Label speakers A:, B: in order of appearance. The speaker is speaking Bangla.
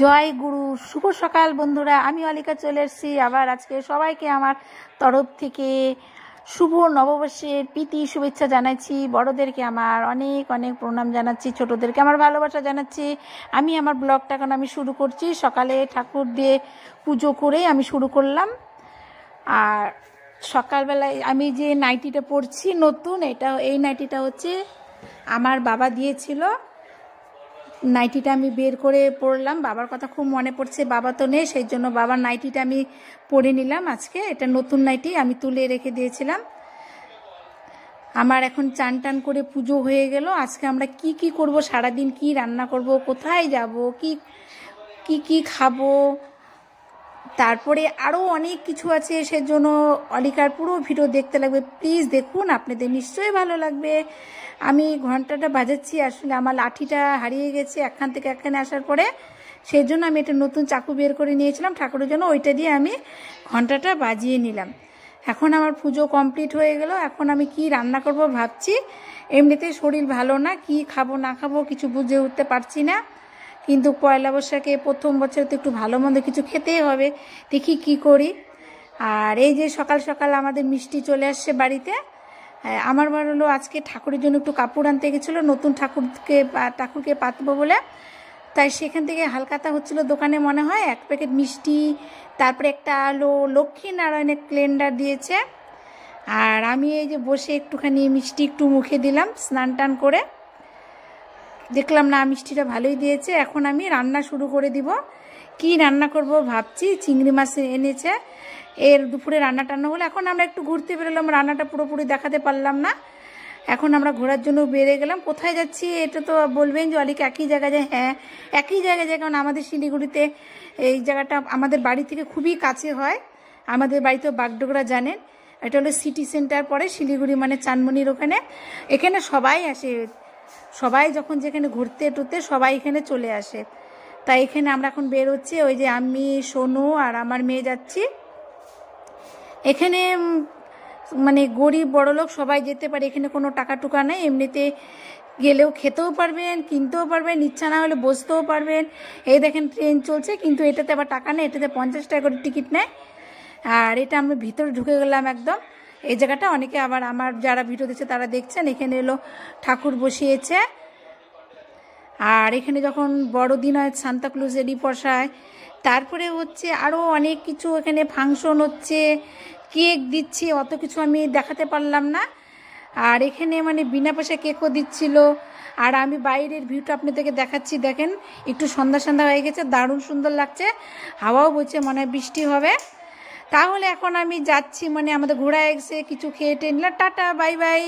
A: জয় গুরু। শুভ সকাল বন্ধুরা, আমি অলিকা চলে এসেছি আবার আজকে সবাইকে আমার তরফ থেকে শুভ নববর্ষের প্রীতি শুভেচ্ছা জানাচ্ছি। বড়দেরকে আমার অনেক অনেক প্রণাম জানাচ্ছি, ছোটদেরকে আমার ভালোবাসা জানাচ্ছি। আমি আমার ব্লগটা এখন আমি শুরু করছি, সকালে ঠাকুর দিয়ে পুজো করে আমি শুরু করলাম। আর সকালবেলায় আমি যে নাইটিটা পরছি নতুন, এই নাইটিটা হচ্ছে আমার বাবা দিয়েছিল। নাইটিটা আমি বের করে পরলাম, বাবার কথা খুব মনে পড়ছে, বাবা তো নেই, সেই জন্য বাবার নাইটিটা আমি পরে নিলাম আজকে। এটা নতুন নাইটি আমি তুলে রেখে দিয়েছিলাম। আমার এখন চান টান করে পুজো হয়ে গেল। আজকে আমরা কি কি করব, সারাদিন কি রান্না করব, কোথায় যাব, কি কি কি খাবো, তারপরে আরও অনেক কিছু আছে। সেজন্য অলিকার পুরো ভিডিও দেখতে লাগবে, প্লিজ দেখুন, আপনাদের নিশ্চয়ই ভালো লাগবে। আমি ঘন্টাটা বাজাচ্ছি, আসলে আমার লাঠিটা হারিয়ে গেছে এখান থেকে এখানে আসার পরে, সেই জন্য আমি একটা নতুন চাকু বের করে নিয়েছিলাম ঠাকুরের জন্য, ওইটা দিয়ে আমি ঘন্টাটা বাজিয়ে নিলাম। এখন আমার পুজো কমপ্লিট হয়ে গেল। এখন আমি কি রান্না করব ভাবছি। এমনিতেই শরীর ভালো না, কি খাবো না খাবো কিছু বুঝে উঠতে পারছি না, কিন্তু পয়লা বৈশাখে প্রথম বছর তো একটু ভালো মন্দ কিছু খেতেই হবে, দেখি কি করি। আর এই যে সকাল সকাল আমাদের মিষ্টি চলে আসছে বাড়িতে। আমার বার হলো আজকে ঠাকুরের জন্য একটু কাপড় আনতে গেছিলো, নতুন ঠাকুরকে পাতবো বলে, তাই সেখান থেকে হালকাতা হচ্ছিল দোকানে মনে হয়, এক প্যাকেট মিষ্টি, তারপরে একটা লক্ষ্মী নারায়ণের ক্যালেন্ডার দিয়েছে। আর আমি এই যে বসে একটুখানি মিষ্টি একটু মুখে দিলাম, স্নান টান করে দেখলাম না মিষ্টিটা ভালোই দিয়েছে। এখন আমি রান্না শুরু করে দিব। কি রান্না করব ভাবছি, চিংড়ি মাছ এনেছে, এর দুপুরে রান্না টান্না হলো। এখন আমরা একটু ঘুরতে বেরোলাম, রান্নাটা পুরোপুরি দেখাতে পারলাম না। এখন আমরা ঘোরার জন্য বেরিয়ে গেলাম। কোথায় যাচ্ছি এটা তো বলবেন যে অলিক একই জায়গায় যায়, হ্যাঁ একই জায়গায় যায়, কারণ আমাদের শিলিগুড়িতে এই জায়গাটা আমাদের বাড়ি থেকে খুবই কাছে হয়। আমাদের বাড়িতে বাগডোগরা জানেন, এটা হলো সিটি সেন্টার পরে শিলিগুড়ি, মানে চানমনির ওখানে। এখানে সবাই আসে, সবাই যখন যেখানে ঘুরতে টুরতে সবাই এখানে চলে আসে। তাই এখানে আমরা এখন বের হচ্ছি, ওই যে আমি, সোনু আর আমার মেয়ে যাচ্ছি। এখানে মানে গরিব বড়লোক সবাই যেতে পারে, এখানে কোনো টাকা টুকা নেই, এমনিতে গেলেও খেতেও পারবেন, কিনতেও পারবেন, ইচ্ছা না হলে বসতেও পারবেন। এই দেখেন ট্রেন চলছে, কিন্তু এটাতে আবার টাকা নেই, এটাতে 50 টাকা করে টিকিট নেয়। আর এটা আমরা ভিতরে ঢুকে গেলাম একদম। এই জায়গাটা অনেকে আবার আমার যারা ভিডিও দিচ্ছে তারা দেখছেন, এখানে এলো ঠাকুর বসিয়েছে। আর এখানে যখন বড়দিন হয় সান্তাক্লুজেরই বসায়। তারপরে হচ্ছে আরও অনেক কিছু, এখানে ফাংশন হচ্ছে, কেক দিচ্ছে, অত কিছু আমি দেখাতে পারলাম না। আর এখানে মানে বিনা পয়সায় কেকও দিচ্ছিল। আর আমি বাইরের ভিউটা আপনাদেরকে দেখাচ্ছি, দেখেন একটু সন্ধ্যা সন্ধ্যা হয়ে গেছে, দারুণ সুন্দর লাগছে, হাওয়াও বইছে, মনে হয় বৃষ্টি হবে। তাহলে এখন আমি যাচ্ছি, মানে আমাদের ঘোরা এসে কিছু খেয়ে টেয়ে নিলাম, টাটা বাই বাই।